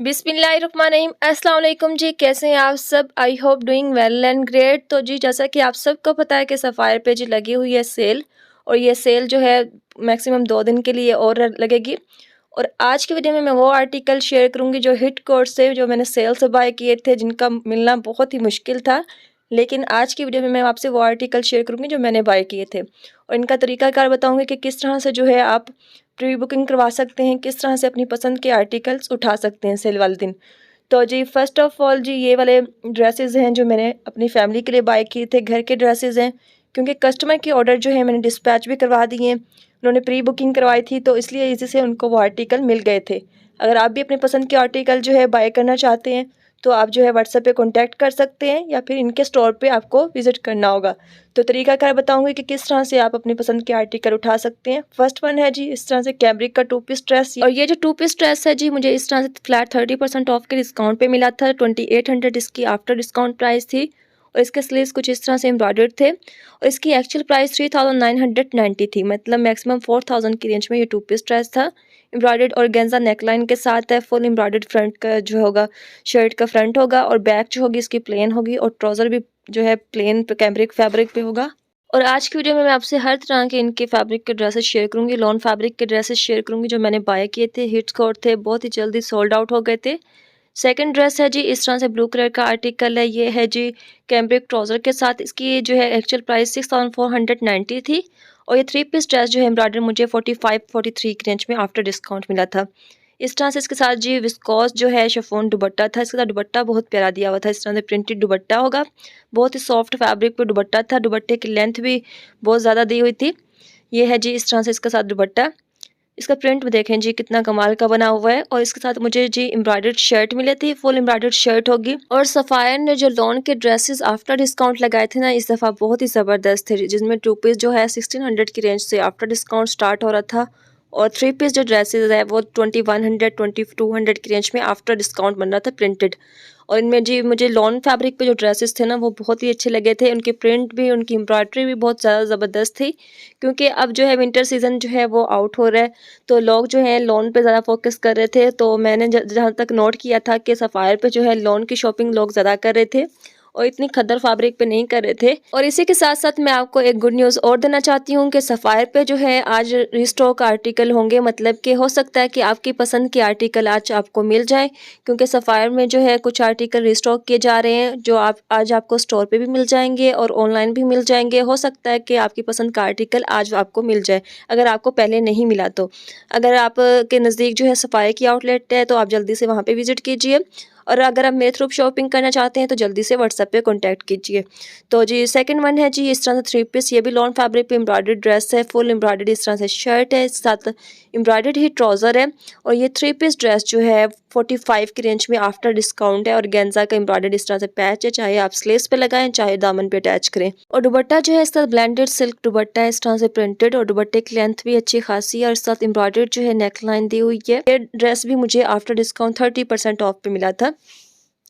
बिस्मिल्लाहिर्रहमानिर्रहीम। अस्सलाम वालेकुम जी, कैसे हैं आप सब? I hope doing well and great. तो जी जैसा कि आप सबको पता है कि सफ़ायर पे जी लगी हुई है सेल, और ये सेल जो है मैक्सिमम 2 दिन के लिए और लगेगी। और आज की वीडियो में मैं वो आर्टिकल शेयर करूंगी जो हिट कोर्स से, जो मैंने सेल से बाय किए थे, जिनका मिलना बहुत ही मुश्किल था। लेकिन आज की वीडियो में मैं आपसे वो आर्टिकल शेयर करूंगी जो मैंने बाय किए थे, और इनका तरीकाकार बताऊंगी कि किस तरह से जो है आप प्री बुकिंग करवा सकते हैं, किस तरह से अपनी पसंद के आर्टिकल्स उठा सकते हैं सेल वाले दिन। तो जी फर्स्ट ऑफ ऑल जी ये वाले ड्रेसेस हैं जो मैंने अपनी फैमिली के लिए बाय किए थे, घर के ड्रेसेस हैं, क्योंकि कस्टमर की ऑर्डर जो है मैंने डिस्पैच भी करवा दिए हैं। उन्होंने प्री बुकिंग करवाई थी, तो इसलिए इसी से उनको वो आर्टिकल मिल गए थे। अगर आप भी अपनी पसंद के आर्टिकल जो है बाय करना चाहते हैं, तो आप जो है व्हाट्सएप पे कांटेक्ट कर सकते हैं, या फिर इनके स्टोर पे आपको विज़िट करना होगा। तो तरीकाकार बताऊंगी कि किस तरह से आप अपनी पसंद के आर्टिकल उठा सकते हैं। फर्स्ट वन है जी इस तरह से कैमरिक का 2 पीस ड्रेस, और ये जो 2 पीस ड्रेस है जी मुझे इस तरह से फ्लैट 30% ऑफ के डिस्काउंट पे मिला था। 2800 इसकी आफ्टर डिस्काउंट प्राइस थी, और इसके स्लीव्स कुछ इस तरह से एम्ब्रॉयडर्ड थे, और इसकी एक्चुअल प्राइस 3990 थी, मतलब मैक्सिमम 4000 की रेंज में ये 2 पीस ड्रेस था। एम्ब्रॉयडर्ड ऑर्गेन्जा नेकलाइन के साथ है, फुल एम्ब्रॉयडर्ड फ्रंट का जो होगा, शर्ट का फ्रंट होगा, और बैक जो होगी इसकी प्लेन होगी, और ट्राउज़र भी जो है प्लेन कैमरिक फैब्रिक पे होगा। और आज की वीडियो में मैं आपसे हर तरह के इनके फैब्रिक के ड्रेसेस शेयर करूंगी, लॉन फैब्रिक के ड्रेसेस शेयर करूंगी जो मैंने बाय किए थे, हिट्स कोड थे, बहुत ही जल्दी सोल्ड आउट हो गए थे। सेकंड ड्रेस है जी इस तरह से ब्लू कलर का आर्टिकल है, ये है जी कैमरिक ट्राउज़र के साथ। इसकी जो है एक्चुअल प्राइस 6490 थी, और ये 3 पीस ड्रेस जो है एम्ब्रॉयडर मुझे 45-43 की रेंज में आफ्टर डिस्काउंट मिला था। इस तरह से इसके साथ जी विस्कोस जो है शिफॉन दुपट्टा था, इसके साथ दुपट्टा बहुत प्यारा दिया हुआ था, इस तरह से प्रिंटेड दुपट्टा होगा, बहुत ही सॉफ्ट फैब्रिक पे दुपट्टा था। दुपट्टे की लेंथ भी बहुत ज़्यादा दी हुई थी। ये है जी इस तरह से इसके साथ दुपट्टा, इसका प्रिंट में देखें जी कितना कमाल का बना हुआ है। और इसके साथ मुझे जी एम्ब्रॉयडर्ड शर्ट मिले थे, फुल एम्ब्रॉयडर्ड शर्ट होगी। और सफ़ायर ने जो लॉन के ड्रेसेस आफ्टर डिस्काउंट लगाए थे ना, इस दफ़ा बहुत ही ज़बरदस्त थे, जिसमें 2 पीस जो है 1600 की रेंज से आफ्टर डिस्काउंट स्टार्ट हो रहा था, और 3 पीस जो ड्रेसेस है वो 2100 2200 की रेंज में आफ्टर डिस्काउंट बन रहा था प्रिंटेड। और इनमें जी मुझे लॉन फैब्रिक पे जो ड्रेसेस थे ना वो बहुत ही अच्छे लगे थे, उनके प्रिंट भी, उनकी एम्ब्रॉयडरी भी बहुत ज़्यादा ज़बरदस्त थी। क्योंकि अब जो है विंटर सीज़न जो है वो आउट हो रहा है, तो लोग जो है लॉन पे ज़्यादा फोकस कर रहे थे। तो मैंने जहाँ तक नोट किया था कि सफ़ायर पे जो है लॉन की शॉपिंग लोग ज़्यादा कर रहे थे, और इतनी खद्दर फैब्रिक पे नहीं कर रहे थे। और इसी के साथ साथ मैं आपको एक गुड न्यूज़ और देना चाहती हूँ कि सफ़ायर पे जो है आज रिस्टॉक आर्टिकल होंगे, मतलब कि हो सकता है कि आपकी पसंद के आर्टिकल आज आपको मिल जाए, क्योंकि सफ़ायर में जो है कुछ आर्टिकल रिस्टॉक किए जा रहे हैं जो आप आज आपको स्टोर पे भी मिल जाएंगे और ऑनलाइन भी मिल जाएंगे। हो सकता है कि आपकी पसंद का आर्टिकल आज आपको मिल जाए, अगर आपको पहले नहीं मिला तो। अगर आप के नज़दीक जो है सफ़ायर की आउटलेट है तो आप जल्दी से वहाँ पे विज़िट कीजिए, और अगर आप मेरे थ्रू शॉपिंग करना चाहते हैं तो जल्दी से व्हाट्सएप पे कांटेक्ट कीजिए। तो जी सेकंड वन है जी इस तरह से 3 पीस, ये भी लॉन फैब्रिक पे एम्ब्रॉयडर्ड ड्रेस है, फुल एम्ब्रॉयडर्ड इस तरह से शर्ट है, इसके साथ एम्ब्रॉयडर्ड ही ट्राउज़र है। और ये 3 पीस ड्रेस जो है 45 की रेंज में आफ्टर डिस्काउंट है, और गेंजा का एम्ब्रॉयडर्ड इस तरह से पैच है, चाहे आप स्लीव्स पे लगाएं चाहे दामन पे अटैच करें। और दुपट्टा जो है इसका ब्लेंडेड सिल्क दुपट्टा है, इस तरह से प्रिंटेड, और दुपट्टे की लेंथ भी अच्छी खासी है, और इस साथ एम्ब्रॉयडर्ड जो है नेकलाइन दी हुई है। ये ड्रेस भी मुझे आफ्टर डिस्काउंट 30% ऑफ पे मिला था।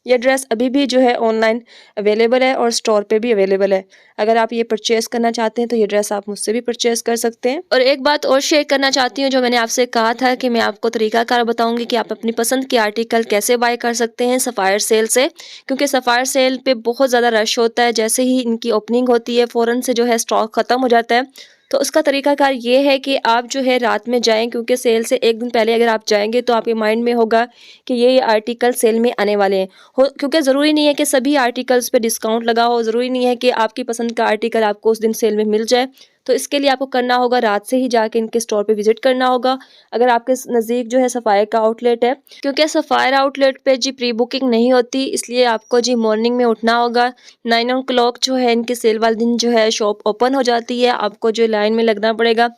यह ड्रेस अभी भी जो है ऑनलाइन अवेलेबल है और स्टोर पे भी अवेलेबल है। अगर आप ये परचेज़ करना चाहते हैं तो ये ड्रेस आप मुझसे भी परचेज़ कर सकते हैं। और एक बात और शेयर करना चाहती हूँ, जो मैंने आपसे कहा था कि मैं आपको तरीकाकार बताऊंगी कि आप अपनी पसंद के आर्टिकल कैसे बाय कर सकते हैं सफ़ायर सेल से, क्योंकि सफ़ायर सेल पे बहुत ज़्यादा रश होता है। जैसे ही इनकी ओपनिंग होती है फ़ौरन से जो है स्टॉक ख़त्म हो जाता है। तो उसका तरीकाकार ये है कि आप जो है रात में जाएं, क्योंकि सेल से एक दिन पहले अगर आप जाएंगे तो आपके माइंड में होगा कि ये आर्टिकल सेल में आने वाले हैं। क्योंकि ज़रूरी नहीं है कि सभी आर्टिकल्स पे डिस्काउंट लगा हो, ज़रूरी नहीं है कि आपकी पसंद का आर्टिकल आपको उस दिन सेल में मिल जाए। तो इसके लिए आपको करना होगा रात से ही जाके इनके स्टोर पे विजिट करना होगा, अगर आपके नज़दीक जो है सफ़ायर का आउटलेट है, क्योंकि सफ़ायर आउटलेट पे जी प्री बुकिंग नहीं होती, इसलिए आपको जी मॉर्निंग में उठना होगा। 9 ओ क्लॉक जो है इनकी सेल वाले दिन जो है शॉप ओपन हो जाती है, आपको जो लाइन में लगना पड़ेगा।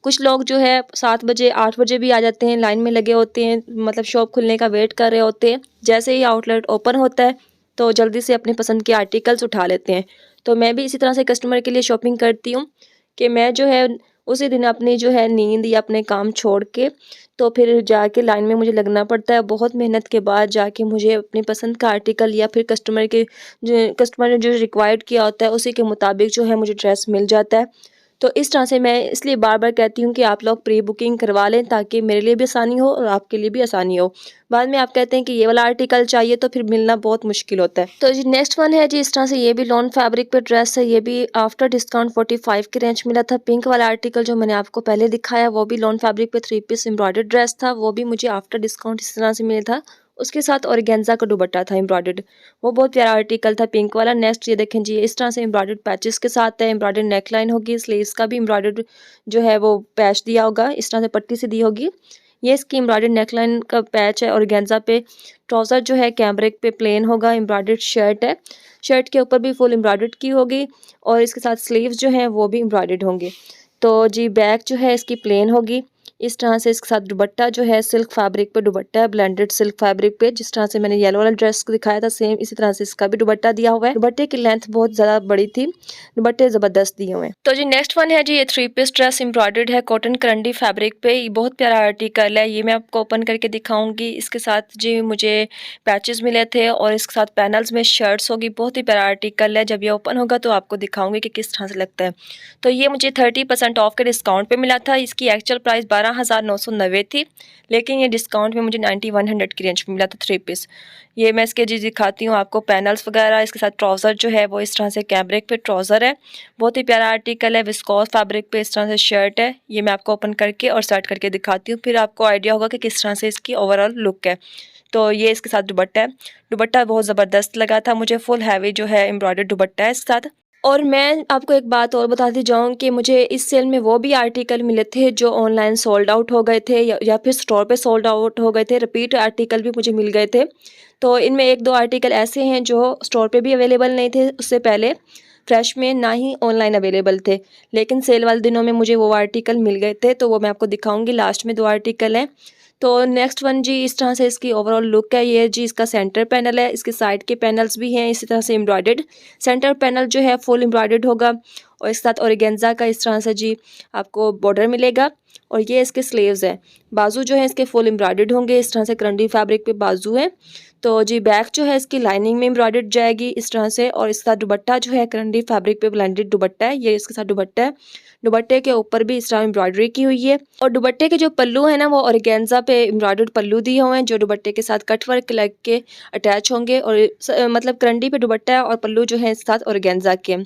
कुछ लोग जो है 7 बजे 8 बजे भी आ जाते हैं, लाइन में लगे होते हैं, मतलब शॉप खुलने का वेट कर रहे होते हैं। जैसे ही आउटलेट ओपन होता है तो जल्दी से अपनी पसंद के आर्टिकल्स उठा लेते हैं। तो मैं भी इसी तरह से कस्टमर के लिए शॉपिंग करती हूँ कि मैं जो है उसी दिन अपनी जो है नींद या अपने काम छोड़ के तो फिर जाके लाइन में मुझे लगना पड़ता है। बहुत मेहनत के बाद जाके मुझे अपनी पसंद का आर्टिकल या फिर कस्टमर ने जो रिक्वायर्ड किया होता है उसी के मुताबिक जो है मुझे ड्रेस मिल जाता है। तो इस तरह से मैं इसलिए बार बार कहती हूँ कि आप लोग प्री बुकिंग करवा लें ताकि मेरे लिए भी आसानी हो और आपके लिए भी आसानी हो। बाद में आप कहते हैं कि ये वाला आर्टिकल चाहिए तो फिर मिलना बहुत मुश्किल होता है। तो जी नेक्स्ट वन है जी, इस तरह से ये भी लॉन फैब्रिक पे ड्रेस है, ये भी आफ्टर डिस्काउंट 45 की रेंज मिला था। पिंक वाला आर्टिकल जो मैंने आपको पहले दिखाया वो भी लॉन फैब्रिक पे 3 पीस एम्ब्रॉयडर्ड ड्रेस था, वो भी मुझे आफ्टर डिस्काउंट इस तरह से मिला था। उसके साथ ऑर्गेन्जा का दुपट्टा था एम्ब्रॉयडर्ड, वो बहुत प्यारा आर्टिकल था पिंक वाला। नेक्स्ट ये देखें जी, इस तरह से एम्ब्रॉयडर्ड पैचेस के साथ है, एम्ब्रॉयडर्ड नेकलाइन होगी, स्लीव्स का भी एम्ब्रॉयडर्ड जो है वो पैच दिया होगा, इस तरह से पट्टी से दी होगी। ये इसकी एम्ब्रॉयडर्ड नेकलाइन का पैच है। ऑर्गेन्जा पे ट्राउज़र जो है कैमरिक पे प्लेन होगा, एम्ब्रॉयडर्ड शर्ट है, शर्ट के ऊपर भी फुल एम्ब्रॉयडर्ड की होगी और इसके साथ स्लीव्स जो हैं वो भी एम्ब्रॉयडर्ड होंगे। तो जी बैक जो है इसकी प्लेन होगी, इस तरह से इसके साथ दुपट्टा जो है सिल्क फैब्रिक पे दुपट्टा है, ब्लेंडेड सिल्क फैब्रिक पे, जिस तरह से मैंने येलो वाला ड्रेस को दिखाया था सेम इसी तरह से इसका भी दुपट्टा दिया हुआ है। दुपट्टे की लेंथ बहुत ज़्यादा बड़ी थी, दुपट्टे ज़बरदस्त दिए हुए हैं। तो जी नेक्स्ट वन है जी, ये 3 पीस ड्रेस एम्ब्रॉयडर्ड है कॉटन करंडी फैब्रिक पे, ये बहुत प्यारा आर्टिकल है, ये मैं आपको ओपन करके दिखाऊंगी। इसके साथ जी मुझे पैचेस मिले थे और इसके साथ पैनल्स में शर्ट्स होगी, बहुत ही प्यारा आर्टिकल है। जब ये ओपन होगा तो आपको दिखाऊंगी कि किस तरह से लगता है। तो ये मुझे 30% ऑफ के डिस्काउंट पे मिला था, इसकी एक्चुअल प्राइस 12,990 थी, लेकिन ये डिस्काउंट में मुझे 9100 की रेंज में मिला था 3 पीस। ये मैं इसके जी दिखाती हूँ आपको पैनल्स वगैरह। इसके साथ ट्राउज़र जो है वो इस तरह से कैमरिक पे ट्राउज़र है, बहुत ही प्यारा आर्टिकल है। विस्कोस फैब्रिक पे इस तरह से शर्ट है, ये मैं आपको ओपन करके और सेट करके दिखाती हूँ, फिर आपको आइडिया होगा कि किस तरह से इसकी ओवरऑल लुक है। तो ये इसके साथ दुपट्टा है, दुपट्टा बहुत ज़बरदस्त लगा था मुझे, फुल हैवी जो है एम्ब्रॉयडर्ड दुपट्टा है इसके साथ। और मैं आपको एक बात और बताती जाऊँ कि मुझे इस सेल में वो भी आर्टिकल मिले थे जो ऑनलाइन सोल्ड आउट हो गए थे या फिर स्टोर पे सोल्ड आउट हो गए थे, रिपीट आर्टिकल भी मुझे मिल गए थे। तो इनमें 1-2 आर्टिकल ऐसे हैं जो स्टोर पे भी अवेलेबल नहीं थे उससे पहले, फ्रेश में ना ही ऑनलाइन अवेलेबल थे, लेकिन सेल वाले दिनों में मुझे वो आर्टिकल मिल गए थे, तो वो मैं आपको दिखाऊंगी। लास्ट में 2 आर्टिकल हैं। तो नेक्स्ट वन जी, इस तरह से इसकी ओवरऑल लुक है। ये जी इसका सेंटर पैनल है, इसके साइड के पैनल्स भी हैं इसी तरह से एम्ब्रॉयडर्ड। सेंटर पैनल जो है फुल एम्ब्रॉयडर्ड होगा और इसके साथ ऑर्गेन्जा का इस तरह से जी आपको बॉर्डर मिलेगा और ये इसके स्लीव्स हैं। बाजू जो है इसके फुल एम्ब्रॉयडर्ड होंगे, इस तरह से करंडी फैब्रिक पे बाजू है। तो जी बैक जो है इसकी लाइनिंग में एम्ब्रॉयडर्ड जाएगी इस तरह से, और इसका दुपट्टा जो है करंडी फैब्रिक पे ब्लेंडेड दुपट्टा है, ये इसके साथ दुपट्टा है। दुपट्टे के ऊपर भी इस तरह एम्ब्रॉयडरी की हुई है और दुपट्टे के जो पल्लू है ना वो ऑर्गेन्जा पे एम्ब्रॉयडर्ड पल्लू दिए हुए हैं जो दुपट्टे के साथ कट वर्क लग के अटैच होंगे, और मतलब करंडी पे दुपट्टा है और पल्लू जो है इसके साथ ऑर्गेन्जा के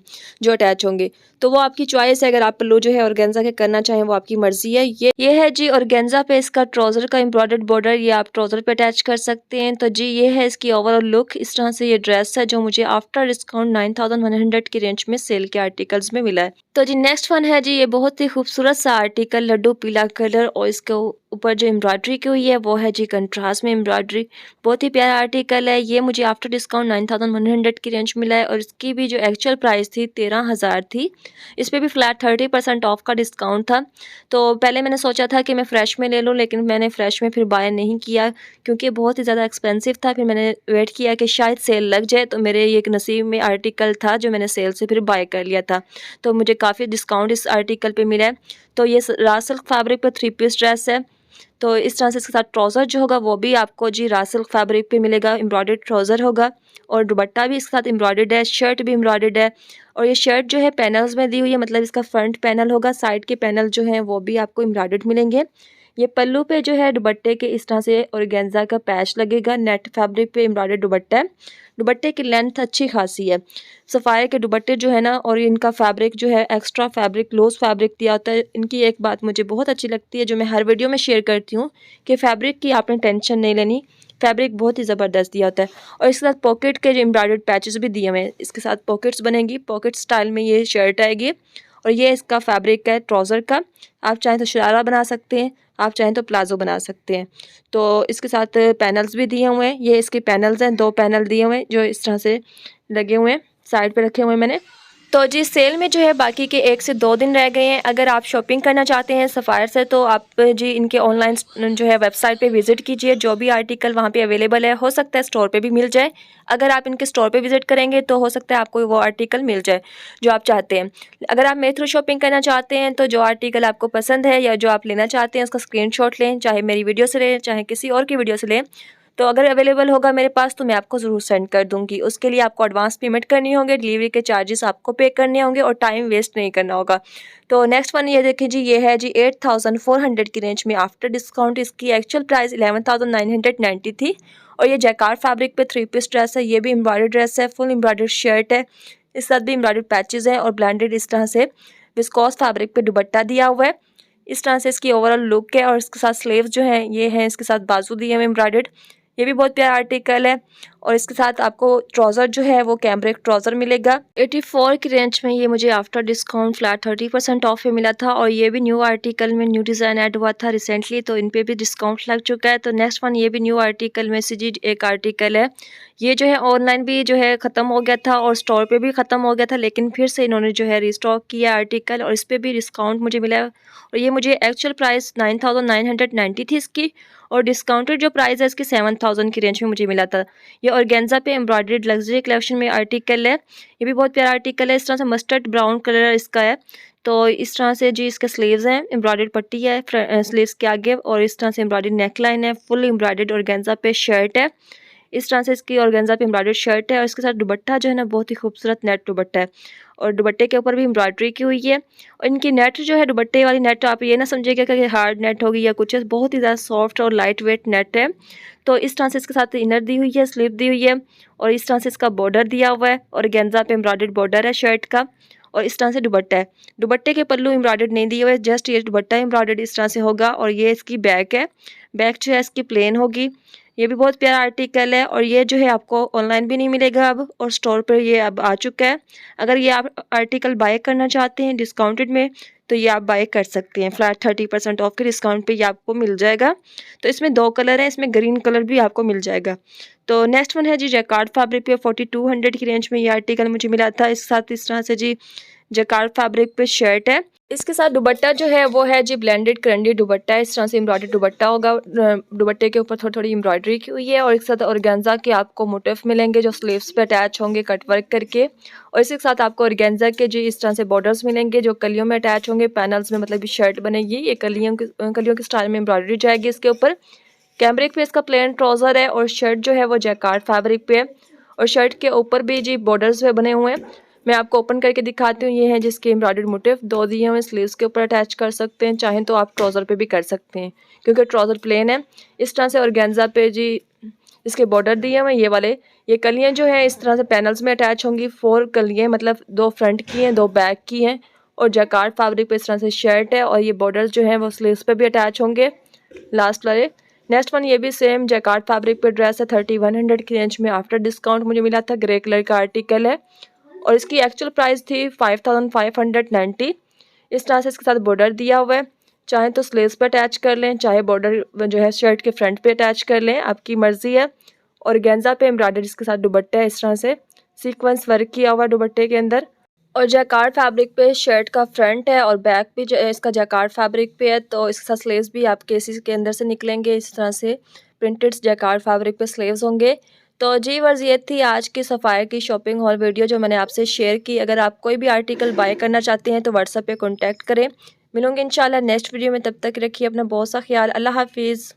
जो अटैच होंगे। तो वो आपकी चॉइस है, अगर आप पल्लू जो है ऑर्गेन्जा के करना चाहें वो आपकी मर्जी है। ये है जी ऑर्गेन्जा पे इसका ट्राउजर का एम्ब्रॉयडर्ड बॉर्डर, ये आप ट्राउजर पे अटैच कर सकते हैं। तो जी ये है इसकी ओवरऑल लुक, इस तरह से ये ड्रेस है जो मुझे आफ्टर डिस्काउंट 9100 की रेंज में सेल के आर्टिकल्स में मिला है। तो जी नेक्स्ट वन है जी, ये बहुत ही खूबसूरत सा आर्टिकल लड्डू पीला कलर और इसके ऊपर जो एम्ब्रॉयडरी की हुई है वो है जी कंट्रास्ट में एम्ब्रॉयडरी, बहुत ही प्यारा आर्टिकल है। ये मुझे आफ्टर डिस्काउंट 9100 की रेंज मिला है और इसकी भी जो एक्चुअल प्राइस थी 13,000 थी, इस पर भी फ्लैट 30% ऑफ का डिस्काउंट था। तो पहले मैंने सोचा था कि मैं फ़्रेश में ले लूँ, लेकिन मैंने फ़्रेश में फिर बाय नहीं किया क्योंकि बहुत ही ज़्यादा एक्सपेंसिव था। फिर मैंने वेट किया कि शायद सेल लग जाए, तो मेरे ये एक नसीब में आर्टिकल था जो मैंने सेल से फिर बाय कर लिया था, तो मुझे काफ़ी डिस्काउंट इस आर्टिकल पे मिला है। तो ये रा सिल्क फैब्रिक पर 3 पीस ड्रेस है। तो इस तरह से इसके साथ ट्राउज़र जो होगा वो भी आपको जी रा सिल्क फैब्रिक पे मिलेगा, एम्ब्रॉयडर्ड ट्राउज़र होगा और दुपट्टा भी इसके साथ एम्ब्रॉयडर्ड है, शर्ट भी एम्ब्रॉयडर्ड है। और ये शर्ट जो है पैनल्स में दी हुई है, मतलब इसका फ्रंट पैनल होगा, साइड के पैनल जो हैं वो भी आपको एम्ब्रॉयडर्ड मिलेंगे। ये पल्लू पे जो है दुपट्टे के इस तरह से ऑर्गेन्जा का पैच लगेगा, नेट फैब्रिक पे एम्ब्रॉयडर्ड दुपट्टा है। दुपट्टे की लेंथ अच्छी खासी है। सफ़ायर के दुपट्टे जो है ना, और इनका फैब्रिक जो है एक्स्ट्रा फैब्रिक लूज फैब्रिक दिया होता है। इनकी एक बात मुझे बहुत अच्छी लगती है जो मैं हर वीडियो में शेयर करती हूँ कि फैब्रिक की आपने टेंशन नहीं लेनी, फैब्रिक बहुत ही ज़बरदस्त दिया होता है। और इसके साथ पॉकेट के जो एम्ब्रॉयडर्ड पैचेस भी दिए हुए हैं, इसके साथ पॉकेट्स बनेंगी, पॉकेट स्टाइल में ये शर्ट आएगी। और ये इसका फैब्रिक है ट्राउज़र का, आप चाहें तो शरारा बना सकते हैं, आप चाहें तो प्लाजो बना सकते हैं। तो इसके साथ पैनल्स भी दिए हुए हैं, ये इसके पैनल्स हैं, 2 पैनल दिए हुए हैं जो इस तरह से लगे हुए हैं, साइड पे रखे हुए हैं मैंने। तो जी सेल में जो है बाकी के 1 से 2 दिन रह गए हैं। अगर आप शॉपिंग करना चाहते हैं सफ़ायर से तो आप जी इनके ऑनलाइन जो है वेबसाइट पे विज़िट कीजिए, जो भी आर्टिकल वहाँ पे अवेलेबल है, हो सकता है स्टोर पे भी मिल जाए। अगर आप इनके स्टोर पे विज़िट करेंगे तो हो सकता है आपको वो आर्टिकल मिल जाए जो आप चाहते हैं। अगर आप मेरे थ्रू शॉपिंग करना चाहते हैं तो जो आर्टिकल आपको पसंद है या जो आप लेना चाहते हैं उसका स्क्रीनशॉट लें, चाहे मेरी वीडियो से लें चाहे किसी और की वीडियो से लें। तो अगर अवेलेबल होगा मेरे पास तो मैं आपको ज़रूर सेंड कर दूँगी। उसके लिए आपको एडवांस पेमेंट करनी होंगे, डिलीवरी के चार्जेस आपको पे करने होंगे और टाइम वेस्ट नहीं करना होगा। तो नेक्स्ट वन ये देखिए जी, ये है जी 8400 की रेंज में आफ्टर डिस्काउंट। इसकी एक्चुअल प्राइस 11990 थी और ये जैकार्ड फैब्रिक पे 3 पीस ड्रेस है। ये भी एम्ब्रॉयडर्ड ड्रेस है, फुल एम्ब्रॉयडर्ड शर्ट है, इस साथ भी एम्ब्रॉयडर्ड पैचेस हैं और ब्लेंडेड इस तरह से विस्कोस फैब्रिक पे दुपट्टा दिया हुआ है। इस तरह से इसकी ओवरऑल लुक है और इसके साथ स्लीव्स जो हैं ये हैं, इसके साथ बाजू दिए हुए एम्ब्रॉयडर्ड। ये भी बहुत प्यारा आर्टिकल है और इसके साथ आपको ट्राउज़र जो है वो कैमरिक ट्राउज़र मिलेगा। 84 की रेंज में ये मुझे आफ्टर डिस्काउंट फ्लैट 30% ऑफ में मिला था और ये भी न्यू आर्टिकल में न्यू डिज़ाइन ऐड हुआ था रिसेंटली, तो इन पे भी डिस्काउंट लग चुका है। तो नेक्स्ट वन ये भी न्यू आर्टिकल में से जी एक आर्टिकल है। ये जो है ऑनलाइन भी जो है ख़त्म हो गया था और स्टोर पे भी ख़त्म हो गया था, लेकिन फिर से इन्होंने जो है रिस्टॉक किया आर्टिकल और इस पर भी डिस्काउंट मुझे मिला और ये मुझे एक्चुअल प्राइस 9990 थी इसकी और डिस्काउंटेड जो प्राइस है इसकी 7000 की रेंज में मुझे मिला था। ये ऑर्गेन्जा पे एम्ब्रॉयडर्ड लग्जरी कलेक्शन में आर्टिकल है। ये भी बहुत प्यारा आर्टिकल है, इस तरह से मस्टर्ड ब्राउन कलर इसका है। तो इस तरह से जी इसके स्लीव्स हैं, एम्ब्रॉयडर्ड पट्टी है स्लीव्स के आगे और इस तरह से एम्ब्रॉयडर्ड नेकलाइन है, फुल एम्ब्रॉयडर्ड ऑर्गेन्जा पे शर्ट है। इस तरह से इसकी ऑर्गेन्जा पे एम्ब्रॉयडर्ड शर्ट है और इसके साथ दुपट्टा जो है ना बहुत ही खूबसूरत नेट दुपट्टा है और दुपट्टे के ऊपर भी एम्ब्रॉयडरी की हुई है। और इनकी नेट जो है दुपट्टे वाली नेट, आप ये ना समझिएगा कि हार्ड नेट होगी या कुछ है, बहुत ही ज़्यादा सॉफ्ट और लाइट वेट नेट है। तो इस तरह से इसके साथ इनर दी हुई है, स्लीव दी हुई है और इस तरह से इसका बॉर्डर दिया हुआ है और ऑर्गेन्जा पे एम्ब्रॉयडर्ड बॉर्डर है शर्ट का और इस तरह से दुपट्टा है। दुपट्टे के पल्लू एम्ब्रॉयडर्ड नहीं दिए हुए, जस्ट ये दुपट्टा एम्ब्रॉयडर्ड इस तरह से होगा और ये इसकी बैक है। बैक जो है इसकी प्लेन होगी। ये भी बहुत प्यारा आर्टिकल है और ये जो है आपको ऑनलाइन भी नहीं मिलेगा अब और स्टोर पर ये अब आ चुका है। अगर ये आप आर्टिकल बाय करना चाहते हैं डिस्काउंटेड में तो ये आप बाय कर सकते हैं, फ्लैट 30% ऑफ के डिस्काउंट पे ये आपको मिल जाएगा। तो इसमें 2 कलर हैं, इसमें ग्रीन कलर भी आपको मिल जाएगा। तो नेक्स्ट वन है जी जैकार्ड फैब्रिक पे 4200 की रेंज में ये आर्टिकल मुझे मिला था। इस साथ इस तरह से जी जैकार्ड फैब्रिक पे शर्ट है। इसके साथ दुपट्टा जो है वो है जी ब्लेंडेड करंडी दुपट्टा है, इस तरह से एम्ब्रॉयडर्ड दुपट्टा होगा। दुपट्टे के ऊपर थोड़ी थोड़ी एम्ब्रॉयडरी की हुई है और एक साथ ऑर्गेन्जा के आपको मोटिफ मिलेंगे जो स्लीव्स पे अटैच होंगे कट वर्क करके और इसके साथ आपको ऑर्गेन्जा के जी इस तरह से बॉर्डर्स मिलेंगे जो कलियों में अटैच होंगे पैनल्स में, मतलब शर्ट बनेगी। ये कलियों के स्टाइल में एम्ब्रॉयडरी जाएगी इसके ऊपर। कैमरिक पे इसका प्लेन ट्राउज़र है और शर्ट जो है वो जैकार्ड फैब्रिक पे है और शर्ट के ऊपर भी जी बॉर्डर्स पे बने हुए हैं। मैं आपको ओपन करके दिखाती हूँ। ये है जिसके एम्ब्रॉयडर्ड मोटिफ 2 दिए हुए स्लीव्स के ऊपर अटैच कर सकते हैं, चाहें तो आप ट्राउज़र पे भी कर सकते हैं क्योंकि ट्राउज़र प्लेन है। इस तरह से ऑर्गेन्जा पे जी इसके बॉर्डर दिए हुए ये वाले। ये कलियाँ जो हैं इस तरह से पैनल्स में अटैच होंगी। 4 कलियाँ मतलब 2 फ्रंट की हैं, 2 बैक की हैं और जैकार्ड फैब्रिक पे इस तरह से शर्ट है और ये बॉर्डर्स जो हैं वो स्लीव्स पे भी अटैच होंगे लास्ट वाले। नेक्स्ट वन ये भी सेम जैकार्ड फैब्रिक पे ड्रेस है, 3100 की रेंज में आफ्टर डिस्काउंट मुझे मिला था। ग्रे कलर का आर्टिकल है और इसकी एक्चुअल प्राइस थी 5590। इस तरह से इसके साथ बॉर्डर दिया हुआ है, चाहे तो स्लीव्स पे अटैच कर लें, चाहे बॉर्डर जो है शर्ट के फ्रंट पे अटैच कर लें, आपकी मर्ज़ी है। और गेंजा पे एम्ब्रॉयडरी इसके साथ दुपट्टा है, इस तरह से सीक्वेंस वर्क किया हुआ दुपट्टे के अंदर। और जैकार्ड फैब्रिक पे शर्ट का फ्रंट है और बैक भी जो इसका जैकार्ड फैब्रिक पे है, तो इसके साथ स्लीव्स भी आपके इसी के अंदर से निकलेंगे। इस तरह से प्रिंटेड जैकार्ड फैब्रिक पे स्लीव्स होंगे। तो जी वर्ज़ ये थी आज की सफ़ायर की शॉपिंग हॉल वीडियो जो मैंने आपसे शेयर की। अगर आप कोई भी आर्टिकल बाय करना चाहते हैं तो व्हाट्सएप पे कॉन्टैक्ट करें। मिलूँगी इंशाल्लाह नेक्स्ट वीडियो में, तब तक रखिए अपना बहुत सा ख्याल। अल्लाह हाफिज़।